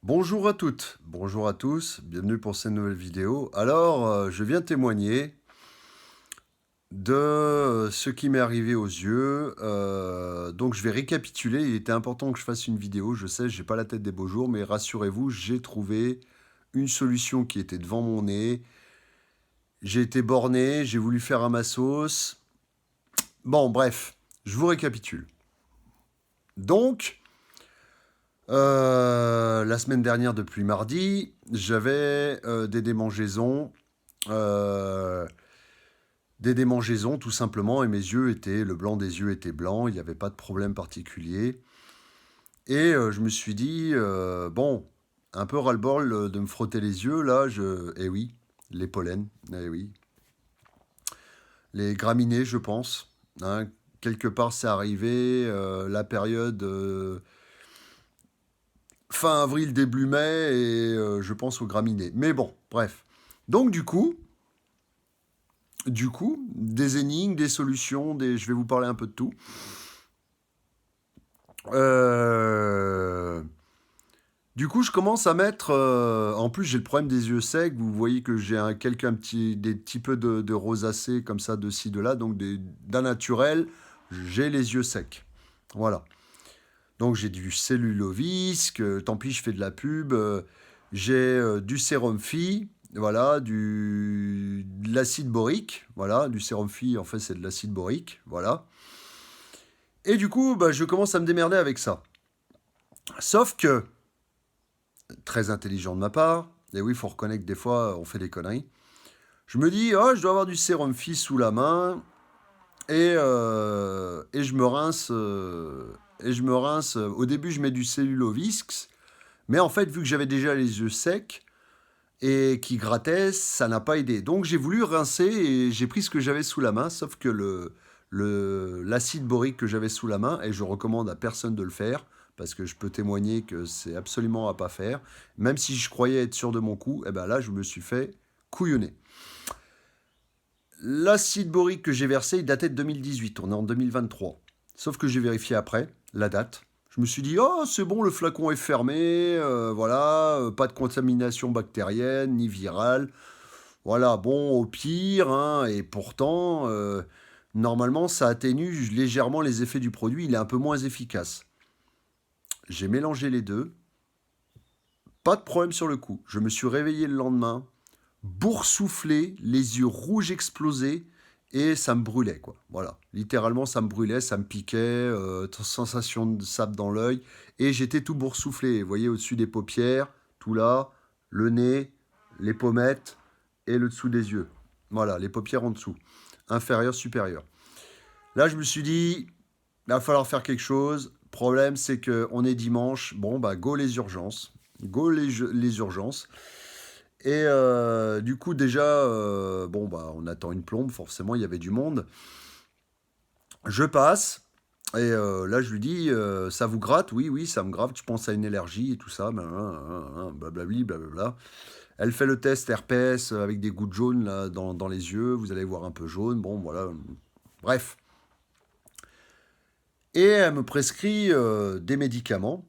Bonjour à toutes, bonjour à tous, bienvenue pour cette nouvelle vidéo. Alors, je viens témoigner de ce qui m'est arrivé aux yeux. Donc, je vais récapituler. Il était important que je fasse une vidéo. Je sais, j'ai pas la tête des beaux jours, mais rassurez-vous, j'ai trouvé une solution qui était devant mon nez. J'ai été borné, j'ai voulu faire à ma sauce. Bon, bref, je vous récapitule. Donc, la semaine dernière, depuis mardi, j'avais des démangeaisons. Euh, des démangeaisons, tout simplement, et le blanc des yeux était blanc, il n'y avait pas de problème particulier. Et je me suis dit, bon, un peu ras-le-bol de me frotter les yeux, là, eh oui, les pollens, eh oui. Les graminées, je pense. Hein, quelque part, c'est arrivé, la période fin avril, début mai, et je pense aux graminées. Mais bon, bref. Donc, du coup, des énigmes, des solutions, je vais vous parler un peu de tout. Euh, Du coup, je commence à mettre. En plus, j'ai le problème des yeux secs. Vous voyez que j'ai des petits peu de rosacée comme ça, de ci, de là. Donc, d'un naturel, j'ai les yeux secs. Voilà. Donc, j'ai du cellulovisc. Tant pis, je fais de la pub. J'ai du sérum Phi. Voilà. De l'acide borique. Voilà. Du sérum Phi, en fait, c'est de l'acide borique. Voilà. Et du coup, bah, je commence à me démerder avec ça. Sauf que très intelligent de ma part. Et oui, il faut reconnaître que des fois, on fait des conneries. Je me dis, oh, je dois avoir du sérum Phi sous la main. Et je me rince. Au début, je mets du cellulovisx. Mais en fait, vu que j'avais déjà les yeux secs et qui grattaient, ça n'a pas aidé. Donc j'ai voulu rincer et j'ai pris ce que j'avais sous la main. Sauf que l'acide borique que j'avais sous la main, et je recommande à personne de le faire, parce que je peux témoigner que c'est absolument à pas faire. Même si je croyais être sûr de mon coup, et ben là, je me suis fait couillonner. L'acide borique que j'ai versé, il datait de 2018. On est en 2023. Sauf que j'ai vérifié après la date. Je me suis dit, oh, c'est bon, le flacon est fermé, voilà, pas de contamination bactérienne ni virale. Voilà, bon, au pire, hein, et pourtant, normalement, ça atténue légèrement les effets du produit, il est un peu moins efficace. J'ai mélangé les deux, pas de problème sur le coup. Je me suis réveillé le lendemain, boursouflé, les yeux rouges explosés, et ça me brûlait, quoi. Voilà, littéralement, ça me brûlait, ça me piquait, sensation de sable dans l'œil, et j'étais tout boursouflé. Vous voyez, au-dessus des paupières, tout là, le nez, les pommettes, et le dessous des yeux. Voilà, les paupières en dessous, inférieur, supérieur. Là, je me suis dit, il va falloir faire quelque chose. Problème, c'est qu'on est dimanche. Bon, bah, go les urgences. Go les urgences. Et du coup, déjà, bon, bah, on attend une plombe. Forcément, il y avait du monde. Je passe. Et là, je lui dis, ça vous gratte? Oui, oui, ça me gratte. Je pense à une allergie et tout ça. Blablabli, blablabla. Elle fait le test RPS avec des gouttes jaunes là, dans les yeux. Vous allez voir un peu jaune. Bon, voilà. Bref. Et elle me prescrit des médicaments.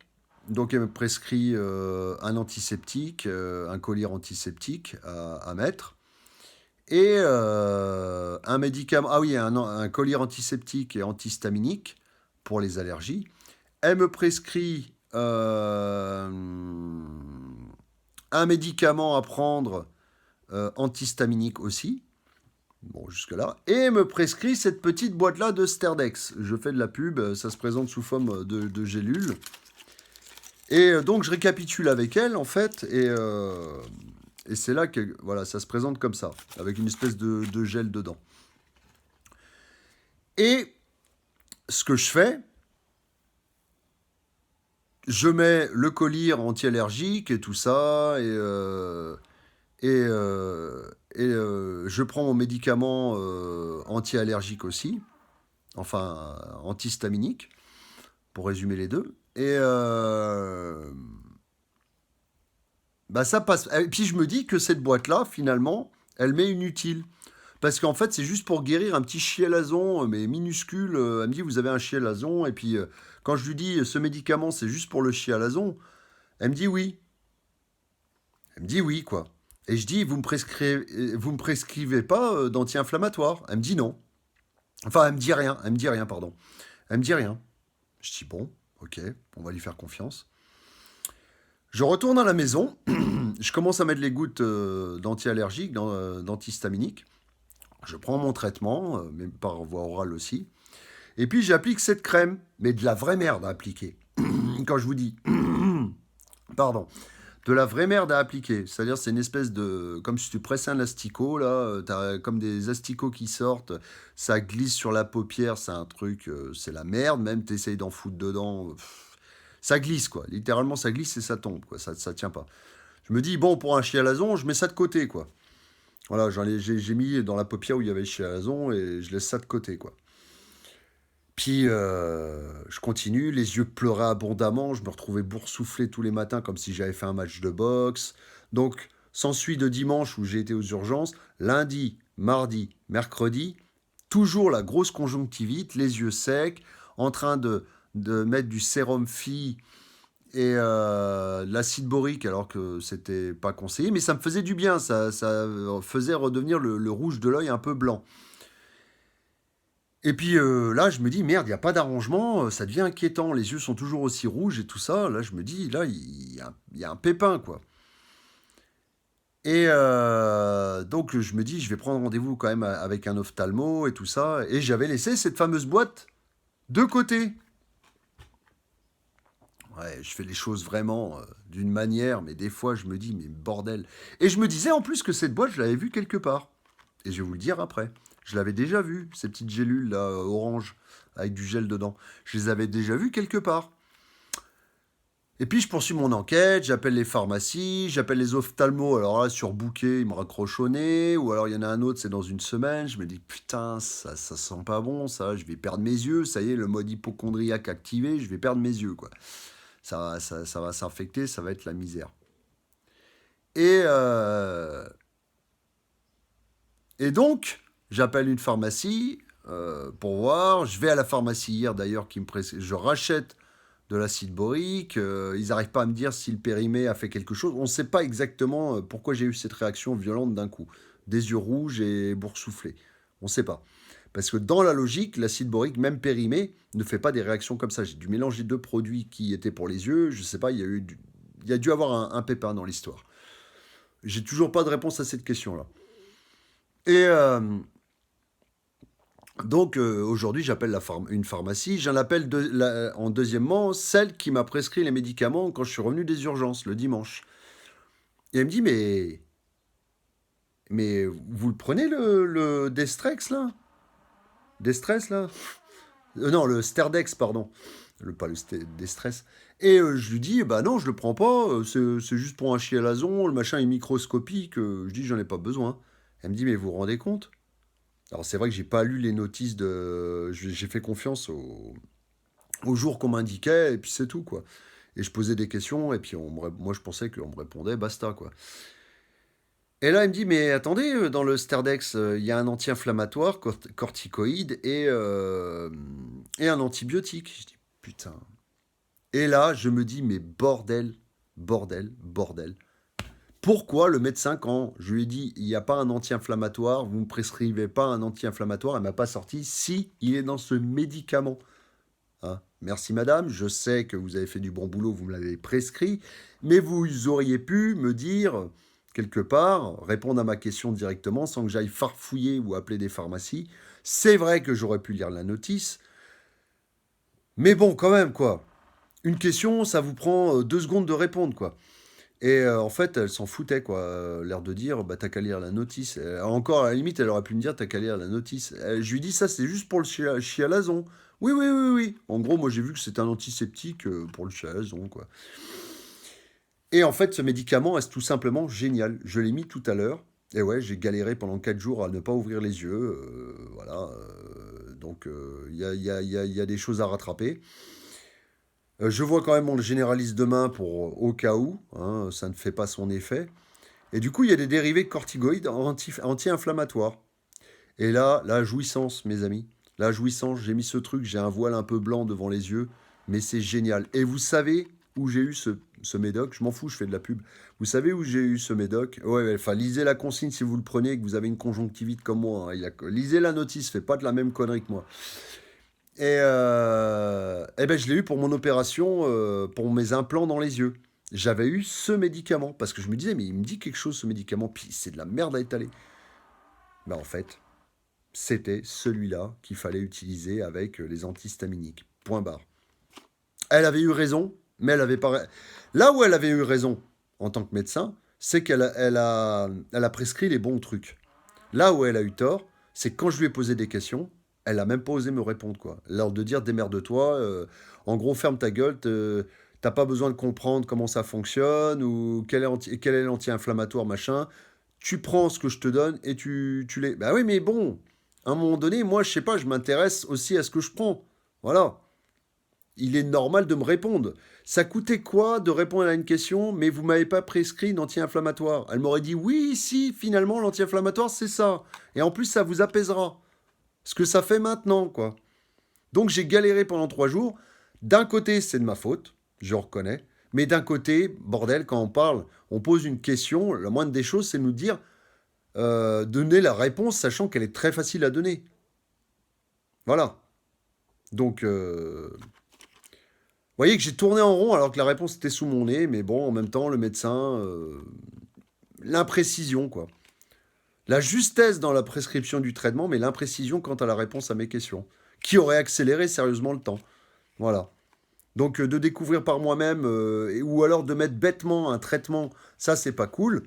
Donc elle me prescrit un antiseptique, un collier antiseptique à mettre. Et un médicament, ah oui, un collier antiseptique et antihistaminique pour les allergies. Elle me prescrit un médicament à prendre antihistaminique aussi. Bon, jusque-là. Et me prescrit cette petite boîte-là de Sterdex. Je fais de la pub, ça se présente sous forme de gélules. Et donc, je récapitule avec elle, en fait, et c'est là que voilà, ça se présente comme ça, avec une espèce de gel dedans. Et ce que je fais, je mets le collier anti-allergique et tout ça, je prends mon médicament anti-allergique aussi, enfin antihistaminique, pour résumer les deux. Et bah ça passe. Et puis je me dis que cette boîte-là, finalement, elle m'est inutile. Parce qu'en fait, c'est juste pour guérir un petit chialazon, mais minuscule. Elle me dit, vous avez un chialazon. Et puis, quand je lui dis, ce médicament, c'est juste pour le chialazon, elle me dit oui. Elle me dit oui, quoi. Et je dis, vous me prescrivez pas d'anti-inflammatoire? Elle me dit non. Enfin, elle me dit rien. Elle me dit rien, pardon. Elle me dit rien. Je dis bon, ok, on va lui faire confiance. Je retourne à la maison. Je commence à mettre les gouttes d'anti-allergiques, d'antihistaminiques. Je prends mon traitement, mais par voie orale aussi. Et puis j'applique cette crème, mais de la vraie merde à appliquer. Quand je vous dis, pardon, de la vraie merde à appliquer. C'est-à-dire, c'est une espèce de. Comme si tu pressais un asticot, là, t'as comme des asticots qui sortent, ça glisse sur la paupière, c'est un truc, c'est la merde, même t'essayes d'en foutre dedans, ça glisse, quoi. Littéralement, ça glisse et ça tombe, quoi. Ça tient pas. Je me dis, bon, pour un chialazon, je mets ça de côté, quoi. Voilà, j'ai mis dans la paupière où il y avait le chialazon et je laisse ça de côté, quoi. Puis je continue, les yeux pleuraient abondamment, je me retrouvais boursouflé tous les matins comme si j'avais fait un match de boxe. Donc, s'ensuit de dimanche où j'ai été aux urgences, lundi, mardi, mercredi, toujours la grosse conjonctivite, les yeux secs, en train de mettre du sérum Phi et de l'acide borique alors que c'était pas conseillé, mais ça me faisait du bien, ça faisait redevenir le rouge de l'œil un peu blanc. Et puis là, je me dis, merde, il n'y a pas d'arrangement, ça devient inquiétant, les yeux sont toujours aussi rouges et tout ça. Là, je me dis, là, il y a un pépin, quoi. Et donc, je me dis, je vais prendre rendez-vous quand même avec un ophtalmo et tout ça. Et j'avais laissé cette fameuse boîte de côté. Ouais, je fais les choses vraiment d'une manière, mais des fois, je me dis, mais bordel. Et je me disais en plus que cette boîte, je l'avais vue quelque part. Et je vais vous le dire après. Je l'avais déjà vu, ces petites gélules là, orange, avec du gel dedans. Je les avais déjà vues quelque part. Et puis je poursuis mon enquête, j'appelle les pharmacies, j'appelle les ophtalmos. Alors là, sur Bouquet, ils me raccrochent au nez. Ou alors il y en a un autre, c'est dans une semaine. Je me dis, putain, ça sent pas bon, ça. Je vais perdre mes yeux. Ça y est, le mode hypochondriaque activé, je vais perdre mes yeux, quoi. Ça va s'infecter, ça va être la misère. Et, euh, et donc, j'appelle une pharmacie pour voir. Je vais à la pharmacie hier d'ailleurs, je rachète de l'acide borique. Ils n'arrivent pas à me dire si le périmé a fait quelque chose. On ne sait pas exactement pourquoi j'ai eu cette réaction violente d'un coup. Des yeux rouges et boursouflés. On ne sait pas. Parce que dans la logique, l'acide borique, même périmé, ne fait pas des réactions comme ça. J'ai dû mélanger deux produits qui étaient pour les yeux. Je ne sais pas, il y a dû avoir un pépin dans l'histoire. J'ai toujours pas de réponse à cette question-là. Et donc aujourd'hui, j'appelle une pharmacie. J'en appelle en deuxièmement celle qui m'a prescrit les médicaments quand je suis revenu des urgences le dimanche. Et elle me dit, mais vous le prenez le Destrex là? Destress là? Non, le Sterdex, pardon. Pas le Destress. Et je lui dis, bah non, je le prends pas, c'est juste pour un chialazon, le machin est microscopique, je dis, j'en ai pas besoin. Elle me dit, mais vous vous rendez compte? Alors c'est vrai que j'ai pas lu les notices de. J'ai fait confiance au jour qu'on m'indiquait, et puis c'est tout, quoi. Et je posais des questions, et puis moi je pensais qu'on me répondait, basta, quoi. Et là, il me dit, mais attendez, dans le Sterdex, il y a un anti-inflammatoire, corticoïde, et un antibiotique. Je dis, putain. Et là, je me dis, mais bordel, bordel, bordel. Pourquoi le médecin, quand je lui ai dit, il n'y a pas un anti-inflammatoire, vous ne me prescrivez pas un anti-inflammatoire, elle ne m'a pas sorti, si, il est dans ce médicament. Hein. Merci madame, je sais que vous avez fait du bon boulot, vous me l'avez prescrit, mais vous auriez pu me dire, quelque part, répondre à ma question directement sans que j'aille farfouiller ou appeler des pharmacies. C'est vrai que j'aurais pu lire la notice, mais bon, quand même, quoi. Une question, ça vous prend 2 secondes de répondre, quoi. Et en fait, elle s'en foutait, quoi. L'air de dire, bah, t'as qu'à lire la notice. Encore, à la limite, elle aurait pu me dire, t'as qu'à lire la notice. Je lui dis, ça, c'est juste pour le chialazon. Oui, oui, oui, oui. En gros, moi, j'ai vu que c'était un antiseptique pour le chialazon, quoi. Et en fait, ce médicament est tout simplement génial. Je l'ai mis tout à l'heure. Et ouais, j'ai galéré pendant 4 jours à ne pas ouvrir les yeux. Voilà. Donc, il y a des choses à rattraper. Je vois quand même mon généraliste demain pour au cas où, hein, ça ne fait pas son effet. Et du coup, il y a des dérivés de corticoïdes anti-inflammatoires. Et là, la jouissance, mes amis. La jouissance, j'ai mis ce truc, j'ai un voile un peu blanc devant les yeux, mais c'est génial. Et vous savez où j'ai eu ce médoc, je m'en fous, je fais de la pub. Vous savez où j'ai eu ce médoc? Ouais, enfin, lisez la consigne si vous le prenez et que vous avez une conjonctivite comme moi, hein. Lisez la notice, faites pas de la même connerie que moi. Et ben, je l'ai eu pour mon opération, pour mes implants dans les yeux. J'avais eu ce médicament, parce que je me disais, mais il me dit quelque chose ce médicament, puis c'est de la merde à étaler. Ben en fait, c'était celui-là qu'il fallait utiliser avec les antihistaminiques. Point barre. Elle avait eu raison, mais elle avait pas. Là où elle avait eu raison en tant que médecin, c'est qu'elle a prescrit les bons trucs. Là où elle a eu tort, c'est que quand je lui ai posé des questions, elle a même pas osé me répondre, quoi. L'heure de dire démerde-toi, en gros ferme ta gueule, t'as pas besoin de comprendre comment ça fonctionne ou quel est l'anti-inflammatoire, machin. Tu prends ce que je te donne et tu les. Bah oui, mais bon, à un moment donné, moi, je sais pas, je m'intéresse aussi à ce que je prends. Voilà. Il est normal de me répondre. Ça coûtait quoi de répondre à une question, mais vous m'avez pas prescrit une anti-inflammatoire? Elle m'aurait dit oui, si, finalement, l'anti-inflammatoire, c'est ça. Et en plus, ça vous apaisera. Ce que ça fait maintenant, quoi. Donc j'ai galéré pendant 3 jours. D'un côté, c'est de ma faute, je reconnais. Mais d'un côté, bordel, quand on parle, on pose une question, la moindre des choses, c'est nous dire, donner la réponse, sachant qu'elle est très facile à donner. Voilà. Donc, vous voyez que j'ai tourné en rond alors que la réponse était sous mon nez, mais bon, en même temps, le médecin, l'imprécision, quoi. La justesse dans la prescription du traitement, mais l'imprécision quant à la réponse à mes questions, qui aurait accéléré sérieusement le temps. Voilà. Donc de découvrir par moi-même, ou alors de mettre bêtement un traitement, ça c'est pas cool.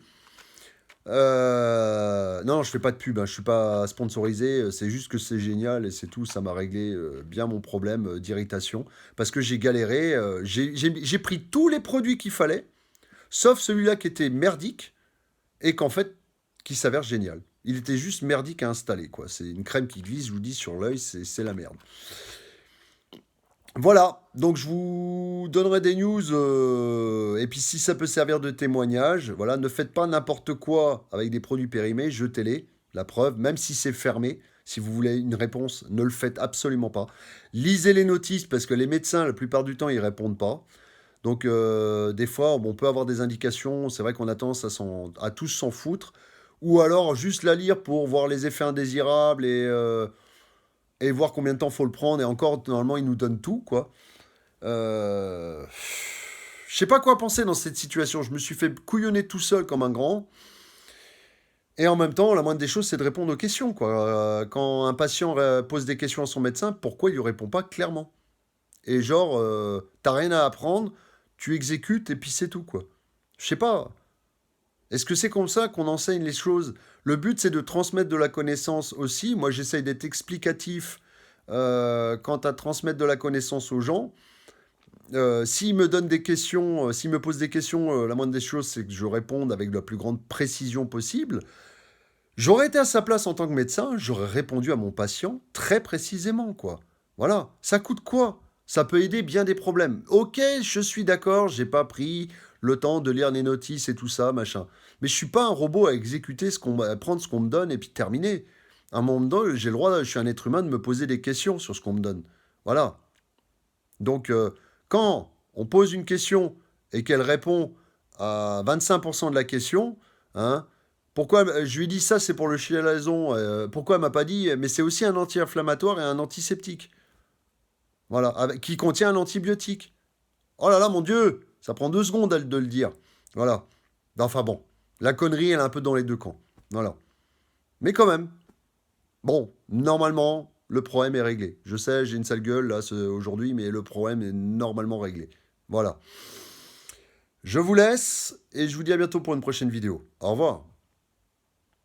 Non, je fais pas de pub, hein, je suis pas sponsorisé, c'est juste que c'est génial et c'est tout, ça m'a réglé bien mon problème d'irritation. Parce que j'ai galéré, j'ai pris tous les produits qu'il fallait, sauf celui-là qui était merdique et qu'en fait, qui s'avère génial. Il était juste merdique à installer, quoi. C'est une crème qui glisse, je vous dis, sur l'œil, c'est la merde. Voilà, donc je vous donnerai des news, et puis si ça peut servir de témoignage, voilà, ne faites pas n'importe quoi avec des produits périmés, jetez-les, la preuve, même si c'est fermé, si vous voulez une réponse, ne le faites absolument pas. Lisez les notices, parce que les médecins, la plupart du temps, ils répondent pas. Donc des fois, bon, on peut avoir des indications, c'est vrai qu'on a tendance à tous s'en foutre, ou alors juste la lire pour voir les effets indésirables et voir combien de temps faut le prendre. Et encore, normalement, ils nous donnent tout, quoi. Euh... Je sais pas quoi penser dans cette situation. Je me suis fait couillonner tout seul comme un grand. Et en même temps, la moindre des choses, c'est de répondre aux questions, quoi. Quand un patient pose des questions à son médecin, pourquoi il lui répond pas clairement? Et genre, t'as rien à apprendre, tu exécutes et puis c'est tout, quoi. Je sais pas. Est-ce que c'est comme ça qu'on enseigne les choses? Le but, c'est de transmettre de la connaissance aussi. Moi, j'essaye d'être explicatif quant à transmettre de la connaissance aux gens. S'ils me donnent des questions, s'ils me posent des questions, la moindre des choses, c'est que je réponde avec la plus grande précision possible. J'aurais été à sa place en tant que médecin, j'aurais répondu à mon patient très précisément, quoi. Voilà. Ça coûte quoi? Ça peut aider bien des problèmes. Ok, je suis d'accord, j'ai pas pris le temps de lire les notices et tout ça, machin. Mais je suis pas un robot à exécuter à prendre ce qu'on me donne et puis terminer. À un moment donné, j'ai le droit, je suis un être humain, de me poser des questions sur ce qu'on me donne. Voilà. Donc, quand on pose une question et qu'elle répond à 25% de la question, hein, pourquoi je lui dis ça, c'est pour le chialazon, pourquoi elle m'a pas dit, mais c'est aussi un anti-inflammatoire et un antiseptique, voilà, qui contient un antibiotique. Oh là là, mon Dieu, ça prend 2 secondes de le dire. Voilà. Enfin bon, la connerie, elle est un peu dans les deux camps. Voilà. Mais quand même, bon, normalement, le problème est réglé. Je sais, j'ai une sale gueule là aujourd'hui, mais le problème est normalement réglé. Voilà. Je vous laisse et je vous dis à bientôt pour une prochaine vidéo. Au revoir.